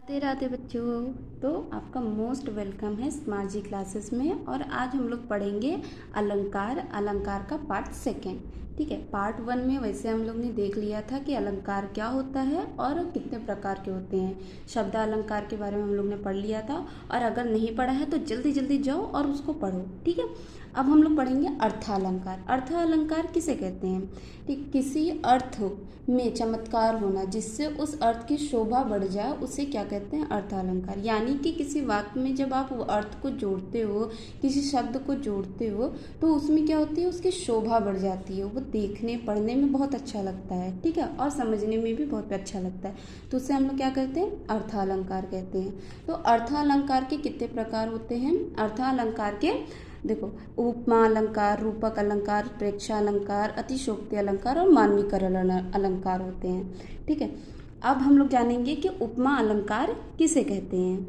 राधे राधे बच्चों। तो आपका मोस्ट वेलकम है स्मार्ट जी क्लासेस में। और आज हम लोग पढ़ेंगे अलंकार का पार्ट सेकेंड। ठीक है, पार्ट वन में वैसे हम लोग ने देख लिया था कि अलंकार क्या होता है और कितने प्रकार के होते हैं। शब्द अलंकार के बारे में हम लोग ने पढ़ लिया था। और अगर नहीं पढ़ा है तो जल्दी जल्दी जाओ और उसको पढ़ो। ठीक है, अब हम लोग पढ़ेंगे अर्थालंकार। अर्थालंकार किसे कहते हैं? ठीक, किसी अर्थ में चमत्कार होना जिससे उस अर्थ की शोभा बढ़ जाए, उसे क्या कहते हैं? अर्थालंकार। यानी कि किसी वाक्य में जब आप अर्थ को जोड़ते हो, किसी शब्द को जोड़ते हो, तो उसमें क्या होती है? उसकी शोभा बढ़ जाती है, वो देखने पढ़ने में बहुत अच्छा लगता है। ठीक है, और समझने में भी बहुत अच्छा लगता है, तो उससे हम लोग क्या कहते हैं? अर्थालंकार कहते हैं। तो अर्थालंकार के कितने प्रकार होते हैं? अर्थालंकार के देखो, उपमा अलंकार, रूपक अलंकार, प्रेक्षा अलंकार, अतिशोक्ति अलंकार और मानवीकरण अलंकार होते हैं। ठीक है, अब हम लोग जानेंगे कि उपमा अलंकार किसे कहते हैं।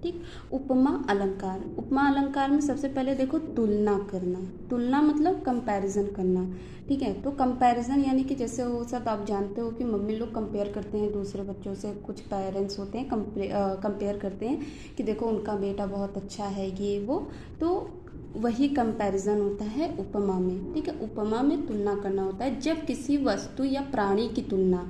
ठीक, उपमा अलंकार। उपमा अलंकार में सबसे पहले देखो, तुलना करना। तुलना मतलब कंपैरिजन करना। ठीक है, तो कंपैरिजन यानी कि जैसे वो सब आप जानते हो कि मम्मी लोग कंपेयर करते हैं दूसरे बच्चों से। कुछ पेरेंट्स होते हैं कंपेयर करते हैं कि देखो उनका बेटा बहुत अच्छा है, ये वो। तो वही कंपैरिजन होता है उपमा में। ठीक है, उपमा में तुलना करना होता है जब किसी वस्तु या प्राणी की तुलना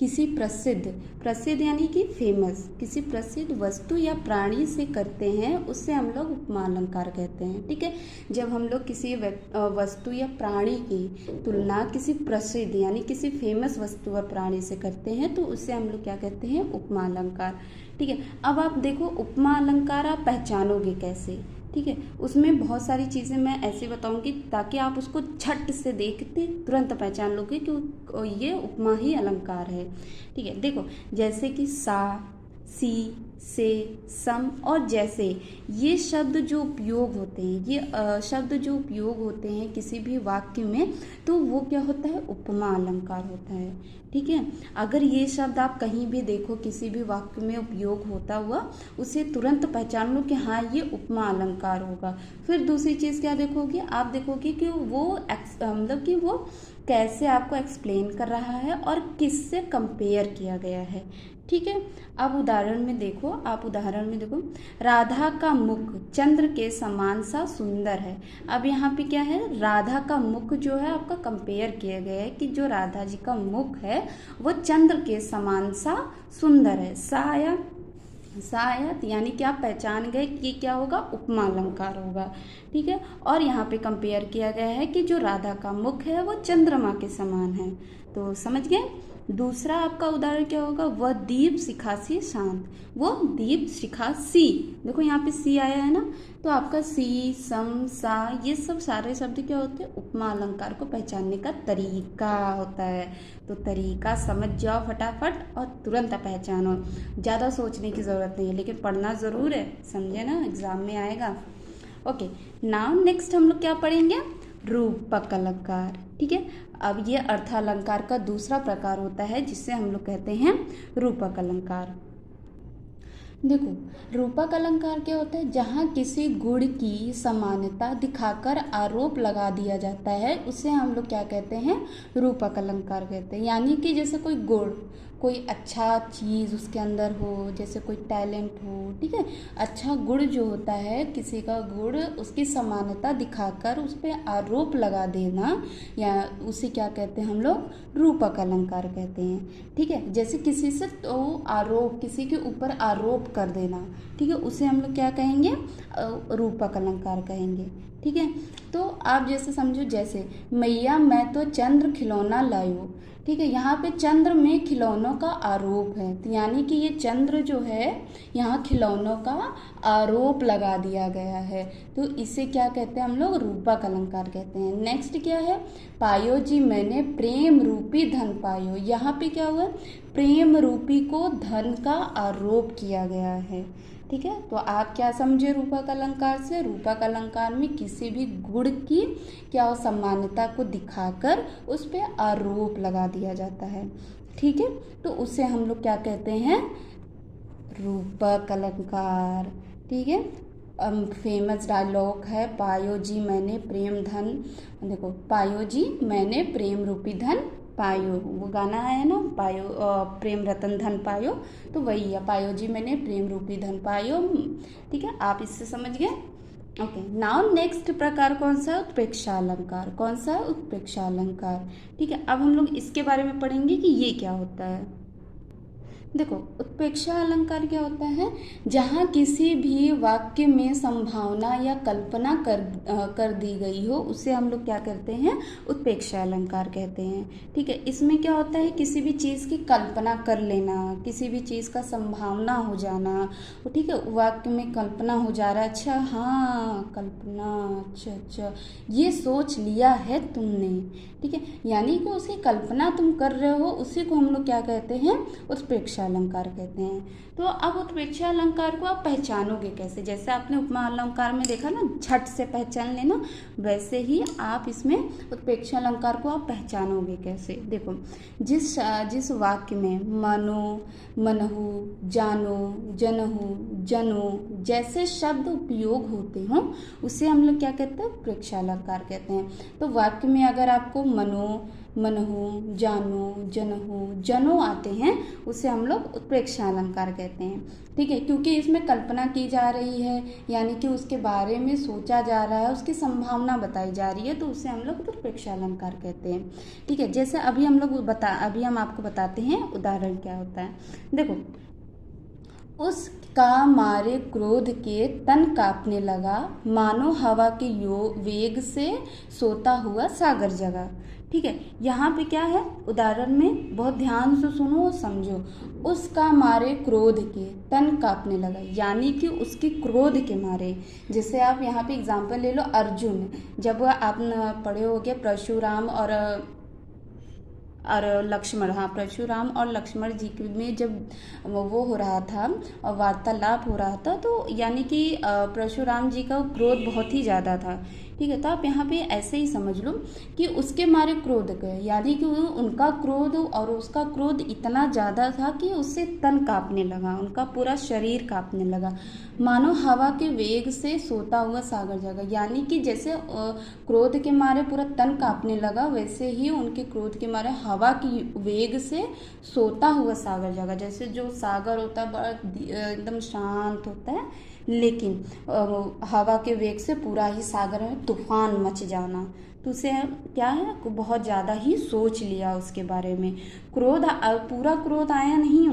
किसी प्रसिद्ध यानी कि फेमस, किसी प्रसिद्ध वस्तु या प्राणी से करते हैं, उससे हम लोग उपमा अलंकार कहते हैं। ठीक है, जब हम लोग किसी वस्तु या प्राणी की तुलना किसी प्रसिद्ध यानी किसी फेमस वस्तु और प्राणी से करते हैं, तो उससे हम लोग क्या कहते हैं? उपमा अलंकार। ठीक है, अब आप देखो उपमा अलंकार आप पहचानोगे कैसे? ठीक है, उसमें बहुत सारी चीज़ें मैं ऐसे बताऊंगी ताकि आप उसको झट से देखते तुरंत पहचान लोगे कि ये उपमा ही अलंकार है। ठीक है, देखो जैसे कि सा, सी, से, सम और जैसे, ये शब्द जो उपयोग होते हैं, ये शब्द जो उपयोग होते हैं किसी भी वाक्य में, तो वो क्या होता है? उपमा अलंकार होता है। ठीक है, अगर ये शब्द आप कहीं भी देखो किसी भी वाक्य में उपयोग होता हुआ, उसे तुरंत पहचान लो कि हाँ ये उपमा अलंकार होगा। फिर दूसरी चीज़ क्या देखोगे? आप देखोगे कि वो मतलब कि वो कैसे आपको एक्सप्लेन कर रहा है और किससे कंपेयर किया गया है। ठीक है, अब उदाहरण में देखो, आप उदाहरण में देखो, राधा का मुख चंद्र के समान सा सुंदर है। अब यहाँ पे क्या है? राधा का मुख जो है आपका कंपेयर किया गया है कि जो राधा जी का मुख है वो चंद्र के समान सा सुंदर है। शायद यानी कि आप पहचान गए कि क्या होगा? उपमा अलंकार होगा। ठीक है, और यहाँ पे कंपेयर किया गया है कि जो राधा का मुख है वो चंद्रमा के समान है। तो समझ गए? दूसरा आपका उदाहरण क्या होगा? वह दीप शिखा सी शांत। वो दीप शिखा सी, देखो यहाँ पे सी आया है ना, तो आपका सी, सम, सा, ये सब सारे शब्द क्या होते हैं? उपमा अलंकार को पहचानने का तरीका होता है। तो तरीका समझ जाओ फटाफट और तुरंत पहचानो। ज़्यादा सोचने की ज़रूरत नहीं है, लेकिन पढ़ना ज़रूर है, समझे ना? एग्जाम में आएगा। ओके, नाउ नेक्स्ट हम लोग क्या पढ़ेंगे? रूपक अलंकार। ठीक है, अब ये अर्थालंकार का दूसरा प्रकार होता है जिससे हम लोग कहते हैं रूपक अलंकार। देखो, रूपक अलंकार क्या होता है? जहाँ किसी गुण की समानता दिखाकर आरोप लगा दिया जाता है, उसे हम लोग क्या कहते हैं? रूपक अलंकार कहते हैं। यानी कि जैसे कोई गुण, कोई अच्छा चीज़ उसके अंदर हो, जैसे कोई टैलेंट हो, ठीक है, अच्छा गुण जो होता है, किसी का गुण उसकी समानता दिखाकर उस पर आरोप लगा देना, या उसे क्या कहते हैं हम लोग? रूपक अलंकार कहते हैं। ठीक है, जैसे किसी से तो आरोप, किसी के ऊपर आरोप कर देना, ठीक है, उसे हम लोग क्या कहेंगे? रूपक अलंकार कहेंगे। ठीक है, तो आप जैसे समझो, जैसे मैया मैं तो चंद्र खिलौना लायो। ठीक है, यहाँ पे चंद्र में खिलौनों का आरोप है, तो यानी कि ये चंद्र जो है यहाँ खिलौनों का आरोप लगा दिया गया है, तो इसे क्या कहते हैं हम लोग? रूपक अलंकार कहते हैं। नेक्स्ट क्या है? पायो जी मैंने प्रेम रूपी धन पायो। यहाँ पे क्या हुआ? प्रेम रूपी को धन का आरोप किया गया है। ठीक है, तो आप क्या समझे रूपक अलंकार से? रूपक अलंकार में किसी भी गुण की क्या सामान्यता को दिखाकर उस पर आरोप लगा दिया जाता है। ठीक है, तो उसे हम लोग क्या कहते हैं? रूपक अलंकार। ठीक है, फेमस डायलॉग है, पायो जी मैंने प्रेम धन, देखो, पायो जी मैंने प्रेम रूपी धन पायो, वो गाना आया ना, पायो प्रेम रतन धन पायो, तो वही है, पायो जी मैंने प्रेम रूपी धन पायो। ठीक है, आप इससे समझ गए। ओके, नाउ नेक्स्ट प्रकार कौन सा है? उत्प्रेक्षा अलंकार। कौन सा है? उत्प्रेक्षा अलंकार। ठीक है, अब हम लोग इसके बारे में पढ़ेंगे कि ये क्या होता है। देखो, उत्प्रेक्षा अलंकार क्या होता है? जहाँ किसी भी वाक्य में संभावना या कल्पना कर दी गई हो, उसे हम लोग क्या करते हैं? उत्प्रेक्षा अलंकार कहते हैं। ठीक है, इसमें क्या होता है? किसी भी चीज़ की कल्पना कर लेना, किसी भी चीज़ का संभावना हो जाना। ठीक है, वाक्य में कल्पना हो जा रहा है, अच्छा हाँ कल्पना, अच्छा अच्छा ये सोच लिया है तुमने। ठीक है, यानी कि उसकी कल्पना तुम कर रहे हो, उसी को हम लोग क्या कहते हैं? उत्प्रेक्षा अलंकार कहते हैं। तो अब उत्प्रेक्षा अलंकार को आप पहचानोगे कैसे? जैसे आपने उपमा अलंकार में देखा ना, झट से पहचान लेना, वैसे ही आप इसमें उत्प्रेक्षा अलंकार को आप पहचानोगे कैसे? देखो, जिस वाक्य में मनो, मनहु, जानो, जनहु, जनो जैसे शब्द उपयोग होते हों, उसे हम लोग क्या कहते हैं? उत्प्रेक्षा अलंकार कहते हैं। तो वाक्य में अगर आपको मनो, मनहु, जानो, जनहु, जनो आते हैं, उसे हम लोग उत्प्रेक्षा अलंकार कहते हैं। ठीक है, क्योंकि इसमें कल्पना की जा रही है, यानी कि उसके बारे में सोचा जा रहा है, उसकी संभावना बताई जा रही है, तो उसे हम लोग उत्प्रेक्षा अलंकार कहते हैं। ठीक है, जैसे अभी हम आपको बताते हैं उदाहरण क्या होता है। देखो, उसका मारे क्रोध के तन कांपने लगा, मानो हवा के वेग से सोता हुआ सागर जगा। ठीक है, यहाँ पे क्या है? उदाहरण में बहुत ध्यान से सुनो और समझो। उसका मारे क्रोध के तन कांपने लगा, यानी कि उसके क्रोध के मारे। जैसे आप यहाँ पे एग्जाम्पल ले लो, अर्जुन, जब आप पढ़े होगे परशुराम और लक्ष्मण, हाँ परशुराम और लक्ष्मण जी में जब वो हो रहा था और वार्तालाप हो रहा था, तो यानी कि परशुराम जी का क्रोध बहुत ही ज़्यादा था। ठीक है, तो आप यहाँ पे ऐसे ही समझ लो कि उसके मारे क्रोध गए, यानी कि उनका क्रोध और उसका क्रोध इतना ज़्यादा था कि उससे तन कांपने लगा, उनका पूरा शरीर कांपने लगा, मानो हवा के वेग से सोता हुआ सागर जगा। यानी कि जैसे क्रोध के मारे पूरा तन कांपने लगा, वैसे ही उनके क्रोध के मारे हवा की वेग से सोता हुआ सागर जगा। जैसे जो सागर होता है बड़ा एकदम शांत होता है, लेकिन हवा के वेग से पूरा ही सागर में तूफान मच जाना, तो उसे क्या है? बहुत ज़्यादा ही सोच लिया उसके बारे में। पूरा क्रोध आया नहीं,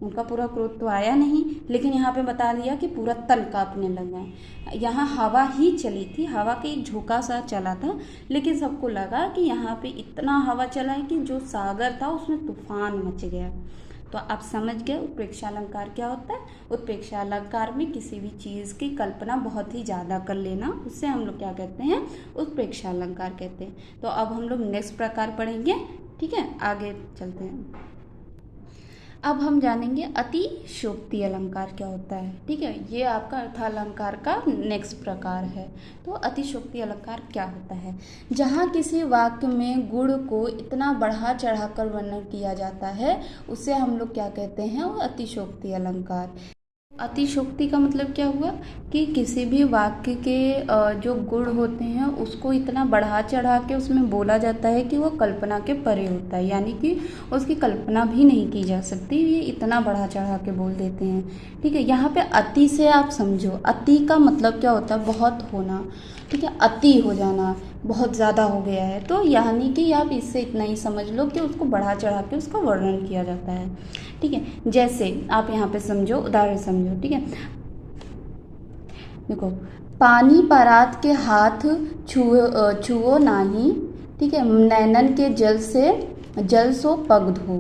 उनका पूरा क्रोध तो आया नहीं, लेकिन यहाँ पे बता दिया कि पूरा तन कांपने लगा। यहाँ हवा ही चली थी, हवा का एक झोंका सा चला था, लेकिन सबको लगा कि यहाँ पे इतना हवा चला है कि जो सागर था उसमें तूफान मच गया। तो आप समझ गए उत्प्रेक्षा अलंकार क्या होता है। उत्प्रेक्षा अलंकार में किसी भी चीज़ की कल्पना बहुत ही ज़्यादा कर लेना, उससे हम लोग क्या कहते हैं? उत्प्रेक्षा अलंकार कहते हैं। तो अब हम लोग नेक्स्ट प्रकार पढ़ेंगे। ठीक है, आगे चलते हैं। अब हम जानेंगे अतिशयोक्ति अलंकार क्या होता है। ठीक है, ये आपका अर्थालंकार का नेक्स्ट प्रकार है। तो अतिशयोक्ति अलंकार क्या होता है? जहाँ किसी वाक्य में गुण को इतना बढ़ा चढ़ाकर वर्णन किया जाता है, उसे हम लोग क्या कहते हैं? वो अतिशयोक्ति अलंकार। अतिशयोक्ति का मतलब क्या हुआ कि किसी भी वाक्य के जो गुण होते हैं उसको इतना बढ़ा चढ़ा के उसमें बोला जाता है कि वो कल्पना के परे होता है, यानी कि उसकी कल्पना भी नहीं की जा सकती, ये इतना बढ़ा चढ़ा के बोल देते हैं। ठीक है, यहाँ पे अति से आप समझो, अति का मतलब क्या होता है? बहुत होना। ठीक है, अति हो जाना, बहुत ज़्यादा हो गया है, तो यानी कि आप इससे इतना ही समझ लो कि उसको बढ़ा चढ़ा के उसका वर्णन किया जाता है। ठीक है, जैसे आप यहाँ पे समझो, उदाहरण समझो। ठीक है, देखो, पानी परात के हाथ छुओ नाही। ठीक है, नैनन के जल सो पग धो।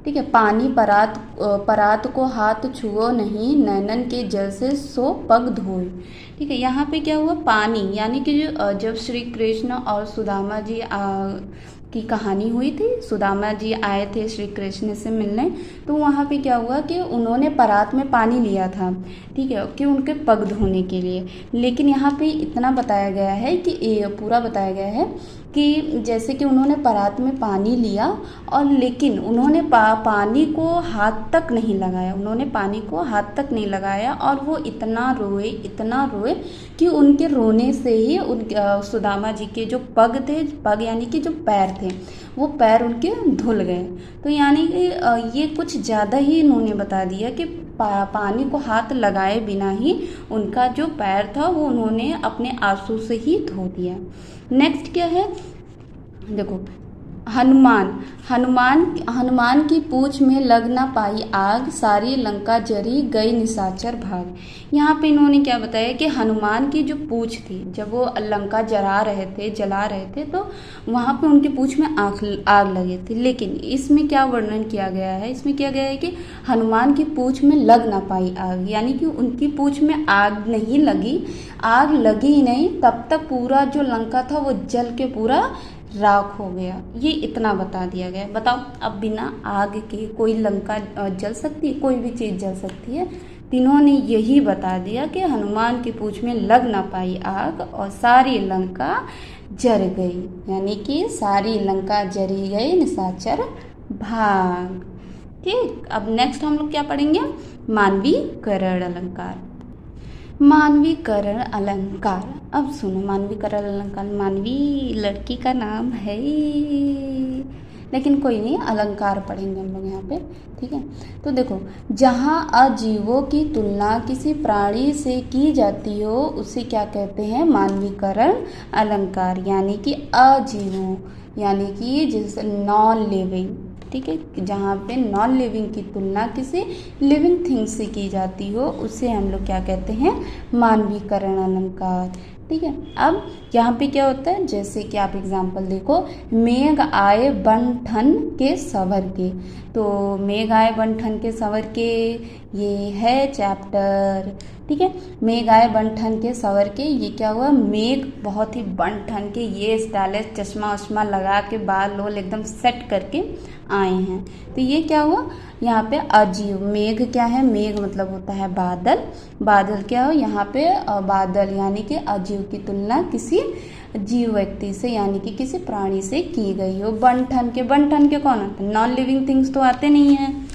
ठीक है, पानी परात को हाथ छुओ नहीं, नैनन के जल से सो पग धोए। ठीक है, यहाँ पे क्या हुआ? पानी, यानी कि जब श्री कृष्ण और सुदामा जी की कहानी हुई थी, सुदामा जी आए थे श्री कृष्ण से मिलने, तो वहाँ पे क्या हुआ कि उन्होंने परात में पानी लिया था। ठीक है, कि उनके पग धोने के लिए। लेकिन यहाँ पे इतना बताया गया है कि पूरा बताया गया है कि जैसे कि उन्होंने परात में पानी लिया और लेकिन उन्होंने पानी को हाथ तक नहीं लगाया, और वो इतना रोए कि उनके रोने से ही सुदामा जी के जो पग थे, पग यानी कि जो पैर थे, वो पैर उनके धुल गए। तो यानी कि ये कुछ ज़्यादा ही इन्होंने बता दिया कि पानी को हाथ लगाए बिना ही उनका जो पैर था वो उन्होंने अपने आंसू से ही धो दिया। नेक्स्ट क्या है, देखो हनुमान की पूंछ में लग ना पाई आग, सारी लंका जरी गई निशाचर भाग। यहाँ पे इन्होंने क्या बताया कि हनुमान की जो पूंछ थी, जब वो लंका जला रहे थे तो वहाँ पे उनकी पूंछ में आग लगी थी। लेकिन इसमें क्या वर्णन किया गया है, इसमें किया गया है कि हनुमान की पूंछ में लग ना पाई आग, यानी कि उनकी पूंछ में आग नहीं लगी, आग लगी ही नहीं, तब तक पूरा जो लंका था वो जल के पूरा राख हो गया। ये इतना बता दिया गया। बताओ, अब बिना आग के कोई लंका जल सकती है? कोई भी चीज़ जल सकती है? तीनों ने यही बता दिया कि हनुमान की पूंछ में लग ना पाई आग और सारी लंका जर गई, यानी कि सारी लंका जरी गई निशाचर भाग। ठीक, अब नेक्स्ट हम लोग क्या पढ़ेंगे, मानवीकरण अलंकार। मानवीकरण अलंकार, अब सुनो, मानवीकरण अलंकार, मानवी लड़की का नाम है, लेकिन कोई नहीं, अलंकार पढ़ेंगे हम लोग यहाँ पे। ठीक है, तो देखो, जहाँ अजीवों की तुलना किसी प्राणी से की जाती हो उसे क्या कहते हैं, मानवीकरण अलंकार। यानी कि अजीवों, यानी कि जैसे नॉन लिविंग, ठीक है, जहाँ पे नॉन लिविंग की तुलना किसी लिविंग थिंग से की जाती हो उसे हम लोग क्या कहते हैं, मानवीकरण अलंकार। ठीक है, अब यहाँ पे क्या होता है, जैसे कि आप एग्जाम्पल देखो, मेघ आए बन ठन के सवर के। तो मेघ आए बन ठन के सवर के, ये है चैप्टर। ठीक है, मेघ आए बन ठन के सवर के, ये क्या हुआ, मेघ बहुत ही बन ठन के, ये स्टाइलिश चश्मा वश्मा लगा के बाल लोल एकदम सेट करके आए हैं। तो ये क्या हुआ, यहाँ पे अजीव, मेघ क्या है, मेघ मतलब होता है बादल, बादल क्या हो यहाँ पे बादल, यानी कि अजीव की तुलना किसी जीव व्यक्ति से यानी कि किसी प्राणी से की गई हो। बन ठन के कौन आता है, नॉन लिविंग थिंग्स तो आते नहीं हैं।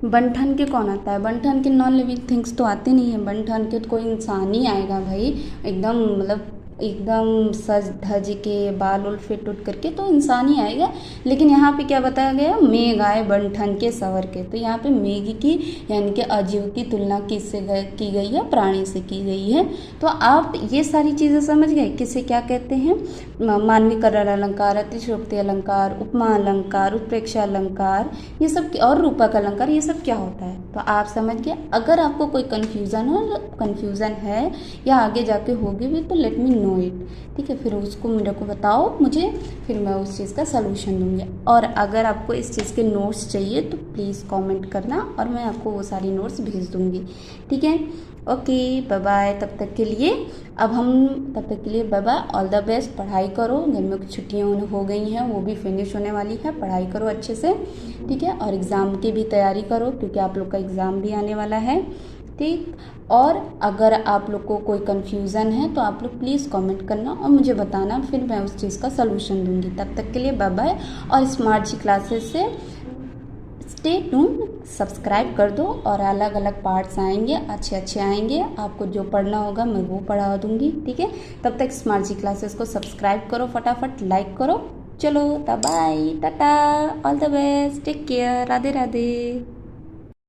बन ठन के कौन आता है, बन ठन के नॉन लिविंग थिंग्स तो आते नहीं है। बन ठन के तो कोई इंसान ही आएगा भाई, एकदम मतलब एकदम सज धज के बाल उल फिट उठ करके तो इंसान ही आएगा। लेकिन यहाँ पे क्या बताया गया, मेघ आए बन ठन के सवर के। तो यहाँ पे मेघ की यानी कि अजीव की तुलना किससे की गई है, प्राणी से की गई है। तो आप ये सारी चीज़ें समझ गए किसे क्या कहते हैं, मानवीकरण अलंकार, अतिशयोक्ति अलंकार, उपमा अलंकार, उत्प्रेक्षा अलंकार, ये सब, और रूपक अलंकार, ये सब क्या होता है। तो आप समझ गए। अगर आपको कोई कन्फ्यूज़न है या आगे जाके होगी भी तो लेट मी नो इट। ठीक है, फिर उसको मेरे को बताओ मुझे, फिर मैं उस चीज़ का सलूशन दूंगी। और अगर आपको इस चीज़ के नोट्स चाहिए तो प्लीज़ कमेंट करना और मैं आपको वो सारी नोट्स भेज दूंगी। ठीक है, ओके, बाय बाय। तब तक के लिए bye bye, all the best. पढ़ाई करो, गर्मियों की छुट्टियाँ हो गई हैं, वो भी फिनिश होने वाली है, पढ़ाई करो अच्छे से। ठीक है, और एग्ज़ाम की भी तैयारी करो क्योंकि आप लोग का एग्ज़ाम भी आने वाला है। ठीक, और अगर आप लोग को कोई कन्फ्यूज़न है तो आप लोग प्लीज़ कमेंट करना और मुझे बताना, फिर मैं उस चीज़ का सलूशन दूंगी। तब तक के लिए बाय बाय, और स्मार्ट जी क्लासेस से स्टे ट्यून, सब्सक्राइब कर दो, और अलग अलग पार्ट्स आएंगे, अच्छे आएंगे, आपको जो पढ़ना होगा मैं वो पढ़ा दूंगी। ठीक है, तब तक स्मार्ट जी क्लासेस को सब्सक्राइब करो, फटाफट लाइक करो। चलो, bye, tata, all the best, take care, Radhe Radhe.